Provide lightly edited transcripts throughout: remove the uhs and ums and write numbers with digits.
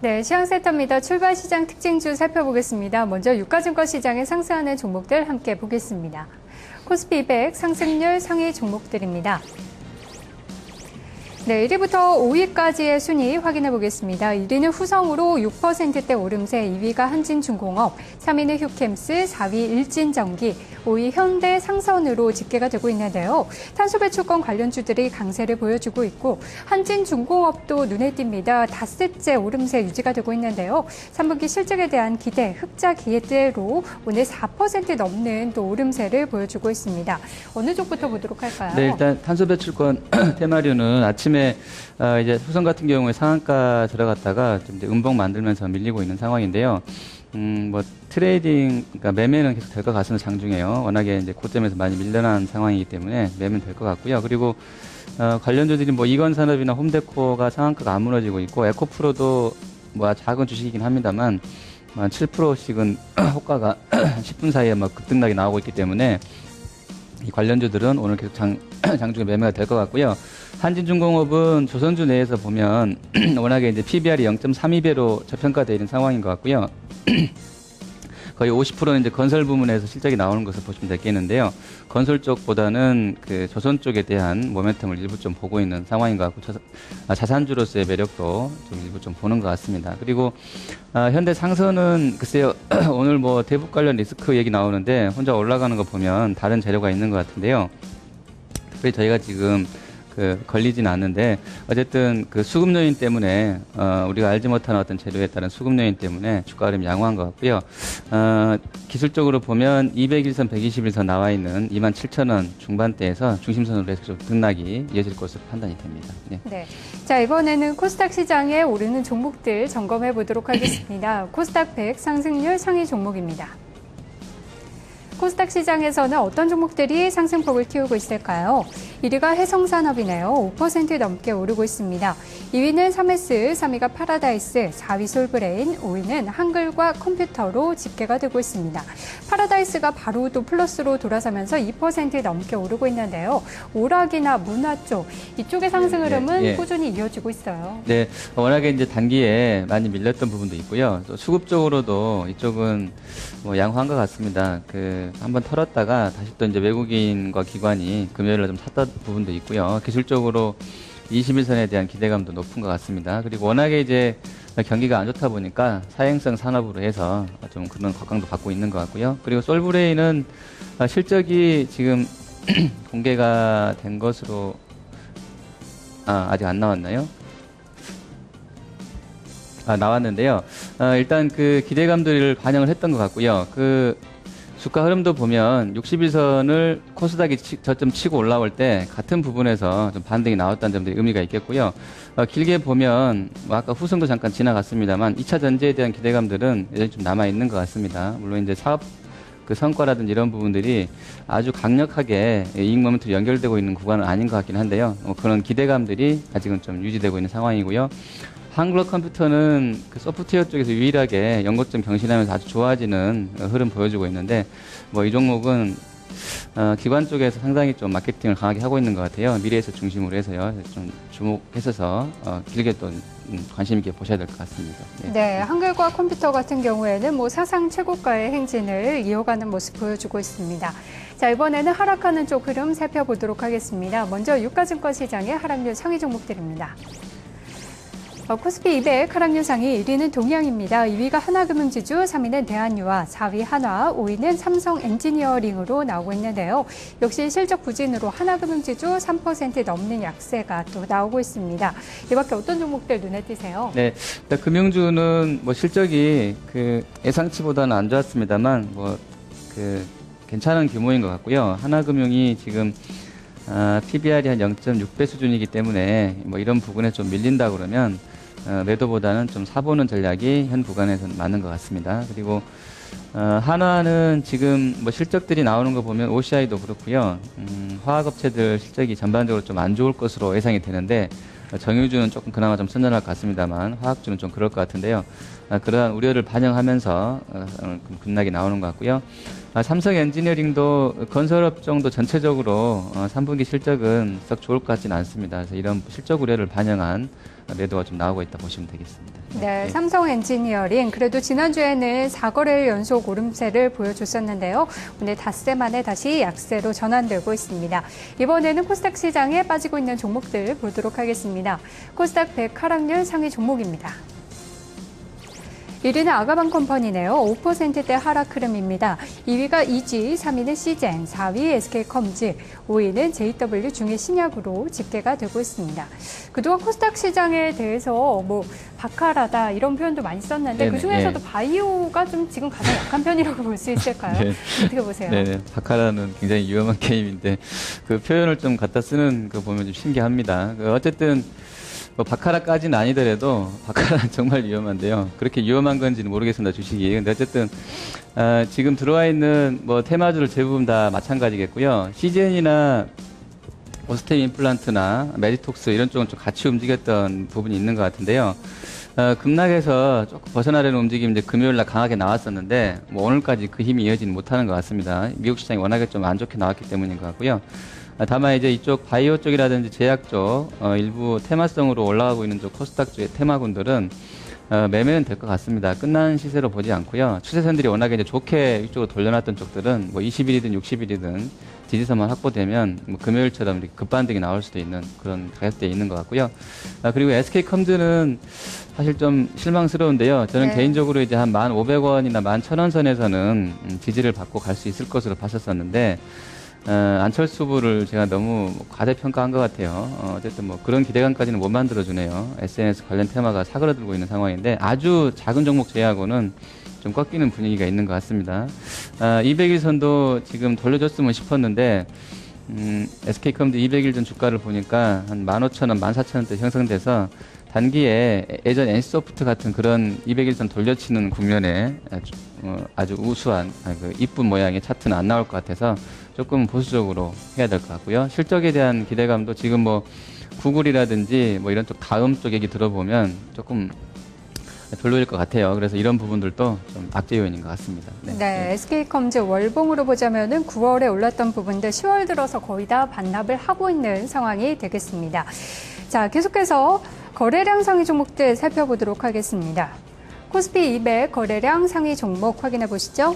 네, 시황센터입니다. 출발 시장 특징주 살펴보겠습니다. 먼저 유가증권 시장에 상승하는 종목들 함께 보겠습니다. 코스피 200 상승률 상위 종목들입니다. 네, 1위부터 5위까지의 순위 확인해 보겠습니다. 1위는 후성으로 6%대 오름세, 2위가 한진중공업, 3위는 휴캠스, 4위 일진전기, 5위 현대 상선으로 집계가 되고 있는데요. 탄소배출권 관련주들이 강세를 보여주고 있고 한진중공업도 눈에 띕니다. 닷새째 오름세 유지가 되고 있는데요. 3분기 실적에 대한 기대, 흑자 기대로 오늘 4% 넘는 또 오름세를 보여주고 있습니다. 어느 쪽부터 보도록 할까요? 네, 일단 탄소배출권 테마류는 아침에 이제 후성 같은 경우에 상한가 들어갔다가 좀 이제 음봉 만들면서 밀리고 있는 상황인데요. 뭐 트레이딩, 그러니까 매매는 계속 될 것 같습니다. 장중에요. 워낙에 이제 고점에서 많이 밀려난 상황이기 때문에 매매는 될 것 같고요. 그리고 관련주들이 뭐 이건산업이나 홈데코가 상한가가 안 무너지고 있고 에코프로도 뭐 작은 주식이긴 합니다만 7%씩은 호가가 10분 사이에 막 급등락이 나오고 있기 때문에 이 관련주들은 오늘 계속 장중에 매매가 될 것 같고요. 한진중공업은 조선주 내에서 보면 워낙에 이제 PBR이 0.32배로 저평가되어 있는 상황인 것 같고요. 거의 50%는 이제 건설 부문에서 실적이 나오는 것을 보시면 되겠는데요. 건설 쪽보다는 그 조선 쪽에 대한 모멘텀을 일부 좀 보고 있는 상황인 것 같고 자산주로서의 매력도 좀 일부 좀 보는 것 같습니다. 그리고 현대 상선은 글쎄요 오늘 뭐 대북 관련 리스크 얘기 나오는데 혼자 올라가는 거 보면 다른 재료가 있는 것 같은데요. 특별히 저희가 지금 걸리진 않는데 어쨌든 그 수급 요인 때문에 우리가 알지 못한 어떤 재료에 따른 수급 요인 때문에 주가 흐름이 양호한 것 같고요. 기술적으로 보면 200일선, 120일선 나와 있는 27,000원 중반대에서 중심선으로 해서 좀 등락이 이어질 것으로 판단이 됩니다. 네. 네. 자, 이번에는 코스닥 시장에 오르는 종목들 점검해 보도록 하겠습니다. 코스닥 100 상승률 상위 종목입니다. 코스닥 시장에서는 어떤 종목들이 상승폭을 키우고 있을까요? 1위가 해성산업이네요. 5% 넘게 오르고 있습니다. 2위는 3S, 3위가 파라다이스, 4위 솔브레인, 5위는 한글과 컴퓨터로 집계가 되고 있습니다. 파라다이스가 바로 또 플러스로 돌아서면서 2% 넘게 오르고 있는데요. 오락이나 문화 쪽, 이쪽의 상승 흐름은 꾸준히 이어지고 있어요. 네, 워낙에 이제 단기에 많이 밀렸던 부분도 있고요. 또 수급적으로도 이쪽은 뭐 양호한 것 같습니다. 한번 털었다가 다시 또 이제 외국인과 기관이 금요일에 좀 샀던 부분도 있고요. 기술적으로 21선에 대한 기대감도 높은 것 같습니다. 그리고 워낙에 이제 경기가 안 좋다 보니까 사행성 산업으로 해서 좀 그런 각광도 받고 있는 것 같고요. 그리고 솔브레인은 실적이 지금 공개가 된 것으로 아직 안 나왔나요? 나왔는데요. 일단 그 기대감들을 반영을 했던 것 같고요. 주가 흐름도 보면 60일선을 코스닥이 저점 치고 올라올 때 같은 부분에서 좀 반등이 나왔다는 점들이 의미가 있겠고요. 길게 보면 뭐 아까 후성도 잠깐 지나갔습니다만 2차 전지에 대한 기대감들은 여전히 좀 남아 있는 것 같습니다. 물론 이제 사업 성과라든지 이런 부분들이 아주 강력하게 이익 모멘트로 연결되고 있는 구간은 아닌 것 같긴 한데요. 그런 기대감들이 아직은 좀 유지되고 있는 상황이고요. 한글과 컴퓨터는 소프트웨어 쪽에서 유일하게 연고점 경신하면서 아주 좋아지는 흐름 보여주고 있는데 뭐 이 종목은 기관 쪽에서 상당히 좀 마케팅을 강하게 하고 있는 것 같아요. 미래에서 중심으로 해서요. 좀 주목해서 길게 또 관심 있게 보셔야 될 것 같습니다. 네, 한글과 컴퓨터 같은 경우에는 뭐 사상 최고가의 행진을 이어가는 모습 보여주고 있습니다. 자, 이번에는 하락하는 쪽 흐름 살펴보도록 하겠습니다. 먼저 유가증권 시장의 하락률 상위 종목들입니다. 코스피 200 하락률 상위 1위는 동양입니다. 2위가 하나금융지주, 3위는 대한유화, 4위 한화, 5위는 삼성엔지니어링으로 나오고 있는데요. 역시 실적 부진으로 하나금융지주 3% 넘는 약세가 또 나오고 있습니다. 이 밖에 어떤 종목들 눈에 띄세요? 네, 금융주는 뭐 실적이 예상치보다는 안 좋았습니다만 괜찮은 규모인 것 같고요. 하나금융이 지금 PBR이 한 0.6배 수준이기 때문에 뭐 이런 부분에 좀 밀린다 그러면 매도보다는 좀 사보는 전략이 현 구간에서는 맞는 것 같습니다. 그리고 한화는 지금 뭐 실적들이 나오는 거 보면 OCI도 그렇고요. 화학업체들 실적이 전반적으로 좀 안 좋을 것으로 예상이 되는데 정유주는 조금 그나마 좀 선전할 것 같습니다만 화학주는 좀 그럴 것 같은데요. 그러한 우려를 반영하면서 급락이 나오는 것 같고요. 삼성 엔지니어링도 건설업 정도 전체적으로 3분기 실적은 썩 좋을 것 같지는 않습니다. 그래서 이런 실적 우려를 반영한 매도가 좀 나오고 있다 보시면 되겠습니다. 네, 삼성 엔지니어링 그래도 지난주에는 4거래일 연속 오름세를 보여줬었는데요. 오늘 닷새 만에 다시 약세로 전환되고 있습니다. 이번에는 코스닥 시장에 빠지고 있는 종목들 보도록 하겠습니다. 코스닥 100 하락률 상위 종목입니다. 1위는 아가방컴퍼니네요. 5%대 하락 흐름입니다. 2위가 EG, 3위는 시젠, 4위 SK컴즈, 5위는 JW 중해신약으로 집계가 되고 있습니다. 그동안 코스닥 시장에 대해서 박하라다 이런 표현도 많이 썼는데 네네, 그중에서도 바이오가 좀 지금 가장 약한 편이라고 볼 수 있을까요? 네. 어떻게 보세요? 네네. 박하라는 굉장히 위험한 게임인데 그 표현을 좀 갖다 쓰는 거 보면 좀 신기합니다. 어쨌든 바카라까지는 아니더라도 바카라는 정말 위험한데요. 그렇게 위험한 건지는 모르겠습니다, 주식이. 근데 어쨌든 지금 들어와 있는 테마주를 대부분 다 마찬가지겠고요. 시젠이나 오스템 임플란트나 메디톡스 이런 쪽은 좀 같이 움직였던 부분이 있는 것 같은데요. 급락에서 조금 벗어나려는 움직임이 이제 금요일 날 강하게 나왔었는데 오늘까지 그 힘이 이어지는 못하는 것 같습니다. 미국 시장이 워낙에 좀 안 좋게 나왔기 때문인 것 같고요. 다만 이제 이쪽 바이오 쪽이라든지 제약 쪽 일부 테마성으로 올라가고 있는 쪽 코스닥 쪽의 테마군들은 매매는 될 것 같습니다. 끝난 시세로 보지 않고요. 추세선들이 워낙에 이제 좋게 이쪽으로 돌려놨던 쪽들은 20일이든 60일이든 지지선만 확보되면 금요일처럼 이렇게 급반등이 나올 수도 있는 그런 가격대에 있는 것 같고요. 그리고 SK컴즈는 사실 좀 실망스러운데요. 저는 네. 개인적으로 이제 한 1,500원이나 11,000원 선에서는 지지를 받고 갈 수 있을 것으로 봤었었는데 안철수 후보를 제가 너무 과대평가한 것 같아요. 어쨌든 그런 기대감까지는 못 만들어주네요. SNS 관련 테마가 사그러들고 있는 상황인데 아주 작은 종목 제외하고는 좀 꺾이는 분위기가 있는 것 같습니다. 200일선도 지금 돌려줬으면 싶었는데 SK컴도 200일 전 주가를 보니까 한 15,000원, 14,000원대 형성돼서 단기에 예전 NC소프트 같은 그런 200일선 돌려치는 국면에 아주 우수한 이쁜 모양의 차트는 안 나올 것 같아서 조금 보수적으로 해야 될 것 같고요. 실적에 대한 기대감도 지금 구글이라든지 이런 쪽 다음 쪽 얘기 들어보면 조금 별로일 것 같아요. 그래서 이런 부분들도 좀 악재 요인인 것 같습니다. 네, SK컴즈 월봉으로 보자면은 9월에 올랐던 부분들 10월 들어서 거의 다 반납을 하고 있는 상황이 되겠습니다. 자, 계속해서 거래량 상위 종목들 살펴보도록 하겠습니다. 코스피 200 거래량 상위 종목 확인해 보시죠.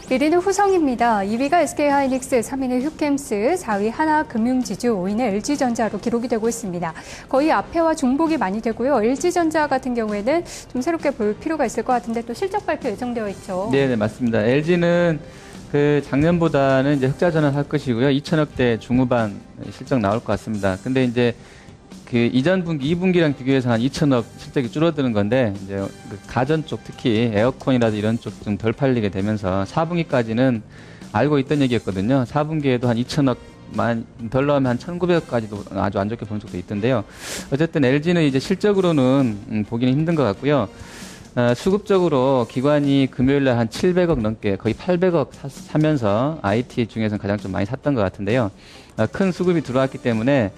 1위는 후성입니다. 2위가 SK하이닉스, 3위는 휴캠스, 4위 하나금융지주, 5위는 LG전자로 기록이 되고 있습니다. 거의 앞에와 중복이 많이 되고요. LG전자 같은 경우에는 좀 새롭게 볼 필요가 있을 것 같은데 또 실적 발표 예정되어 있죠. 네, 맞습니다. LG는 작년보다는 이제 흑자 전환할 것이고요. 2천억대 중후반 실적 나올 것 같습니다. 근데 이제 이전 분기, 2분기랑 비교해서 한 2천억 실적이 줄어드는 건데, 이제 가전 쪽 특히 에어컨이라든지 이런 쪽 좀 덜 팔리게 되면서 4분기까지는 알고 있던 얘기였거든요. 4분기에도 한 2천억만 덜 나오면 한 1,900억까지도 아주 안 좋게 본 적도 있던데요. 어쨌든 LG는 이제 실적으로는 보기는 힘든 것 같고요. 수급적으로 기관이 금요일날 한 700억 넘게 거의 800억 사면서 IT 중에서는 가장 좀 많이 샀던 것 같은데요. 큰 수급이 들어왔기 때문에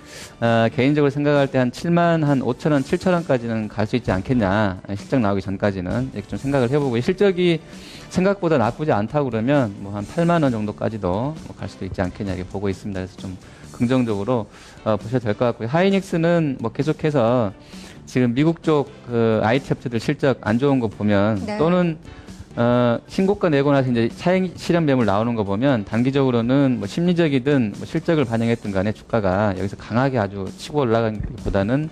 개인적으로 생각할 때 한 7만 한 5천원, 7천원까지는 갈 수 있지 않겠냐. 실적 나오기 전까지는 이렇게 좀 생각을 해보고 실적이 생각보다 나쁘지 않다고 그러면 한 8만 원 정도까지도 갈 수도 있지 않겠냐 이렇게 보고 있습니다. 그래서 좀 긍정적으로 보셔도 될 것 같고요. 하이닉스는 계속해서 지금 미국 쪽 IT 업체들 실적 안 좋은 거 보면 네. 또는 신고가 내고 나서 이제 차익 실현 매물 나오는 거 보면 단기적으로는 심리적이든 실적을 반영했든 간에 주가가 여기서 강하게 아주 치고 올라간 것보다는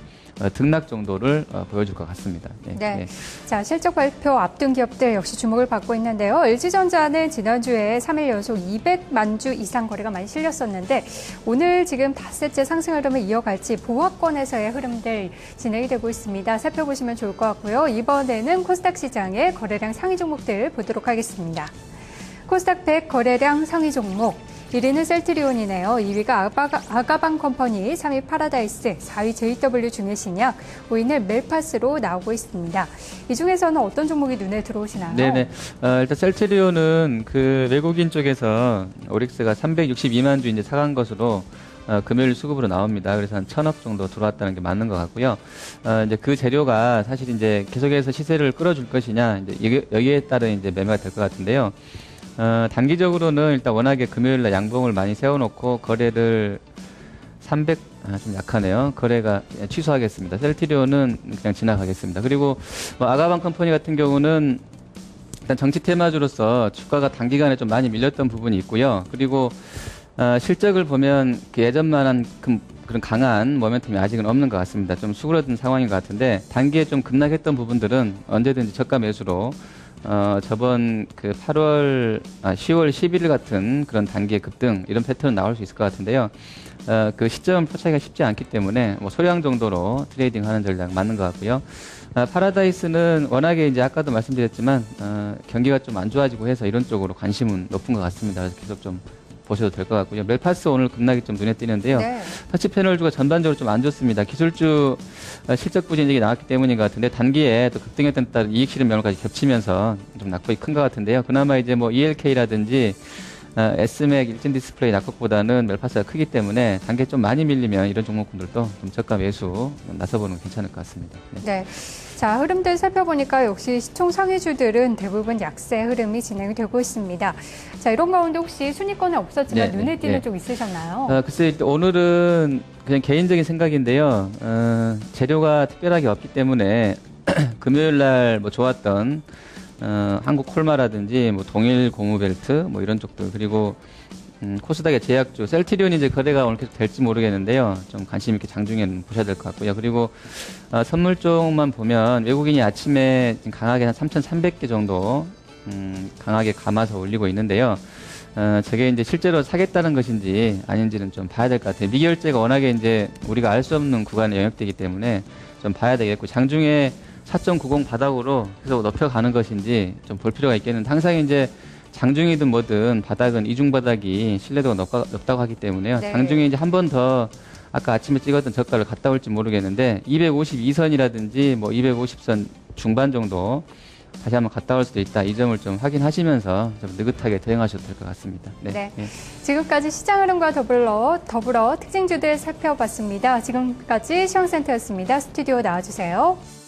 등락 정도를 보여줄 것 같습니다. 네. 자, 실적 발표 앞둔 기업들 역시 주목을 받고 있는데요. LG전자는 지난주에 3일 연속 200만 주 이상 거래가 많이 실렸었는데 오늘 지금 닷새째 상승 흐름을 이어갈지 보합권에서의 흐름들 진행이 되고 있습니다. 살펴보시면 좋을 것 같고요. 이번에는 코스닥 시장의 거래량 상위 종목들 보도록 하겠습니다. 코스닥 100 거래량 상위 종목. 1위는 셀트리온이네요. 2위가 아가방컴퍼니, 3위 파라다이스, 4위 JW 중해신약, 5위는 멜파스로 나오고 있습니다. 이 중에서는 어떤 종목이 눈에 들어오시나요? 네네. 일단 셀트리온은 외국인 쪽에서 오릭스가 362만 주 이제 사간 것으로 금요일 수급으로 나옵니다. 그래서 한 1,000억 정도 들어왔다는 게 맞는 것 같고요. 이제 그 재료가 사실 이제 계속해서 시세를 끌어줄 것이냐, 이제 여기에 따른 이제 매매가 될 것 같은데요. 단기적으로는 일단 워낙에 금요일 날 양봉을 많이 세워놓고 거래를 300, 좀 약하네요. 거래가 취소하겠습니다. 셀트리온은 그냥 지나가겠습니다. 그리고 뭐 아가방 컴퍼니 같은 경우는 일단 정치 테마주로서 주가가 단기간에 좀 많이 밀렸던 부분이 있고요. 그리고 실적을 보면 예전만한 그런 강한 모멘텀이 아직은 없는 것 같습니다. 좀 수그러든 상황인 것 같은데 단기에 좀 급락했던 부분들은 언제든지 저가 매수로 저번 그 10월 11일 같은 그런 단기의 급등 이런 패턴은 나올 수 있을 것 같은데요. 그 시점 포착하기가 쉽지 않기 때문에 뭐 소량 정도로 트레이딩 하는 전략 맞는 것 같고요. 파라다이스는 워낙에 이제 아까도 말씀드렸지만 경기가 좀 안 좋아지고 해서 이런 쪽으로 관심은 높은 것 같습니다. 그래서 계속 좀 보셔도 될 것 같고요. 멜파스 오늘 급락이 좀 눈에 띄는데요. 네. 터치 패널주가 전반적으로 좀 안 좋습니다. 기술주 실적 부진 얘기 나왔기 때문인 것 같은데 단기에 또 급등했던 따른 이익 실현 매물까지 겹치면서 좀 낙폭이 큰 것 같은데요. 그나마 이제 뭐 ELK라든지 S맥 일진 디스플레이 낙폭보다는 멜파스가 크기 때문에 단계 좀 많이 밀리면 이런 종목군들도 좀 저가 매수 나서보는 게 괜찮을 것 같습니다. 네. 자, 흐름들 살펴보니까 역시 시총 상위주들은 대부분 약세 흐름이 진행이 되고 있습니다. 자, 이런 가운데 혹시 순위권은 없었지만 네, 눈에 띄는 네. 쪽 있으셨나요? 글쎄 오늘은 그냥 개인적인 생각인데요. 재료가 특별하게 없기 때문에 금요일 날 뭐 좋았던 한국 콜마라든지 뭐 동일 고무벨트 뭐 이런 쪽들 그리고 코스닥의 제약주 셀트리온이 이제 거래가 오늘 계속 될지 모르겠는데요. 좀 관심 있게 장중에는 보셔야 될 것 같고요. 그리고 선물 쪽만 보면 외국인이 아침에 지금 강하게 한 3,300개 정도 강하게 감아서 올리고 있는데요. 저게 이제 실제로 사겠다는 것인지 아닌지는 좀 봐야 될 것 같아요. 미결제가 워낙에 이제 우리가 알 수 없는 구간에 영역되기 때문에 좀 봐야 되겠고 장중에 4.90 바닥으로 계속 높여가는 것인지 좀 볼 필요가 있겠는데 항상 이제 장중이든 뭐든 바닥은 이중 바닥이 신뢰도가 높다고 하기 때문에요. 네. 장중에 이제 한 번 더 아까 아침에 찍었던 저가를 갔다 올지 모르겠는데 252선이라든지 뭐 250선 중반 정도 다시 한번 갔다 올 수도 있다. 이 점을 좀 확인하시면서 좀 느긋하게 대응하셔도 될 것 같습니다. 네. 지금까지 시장 흐름과 더불어 특징주들 살펴봤습니다. 지금까지 시황센터였습니다. 스튜디오 나와주세요.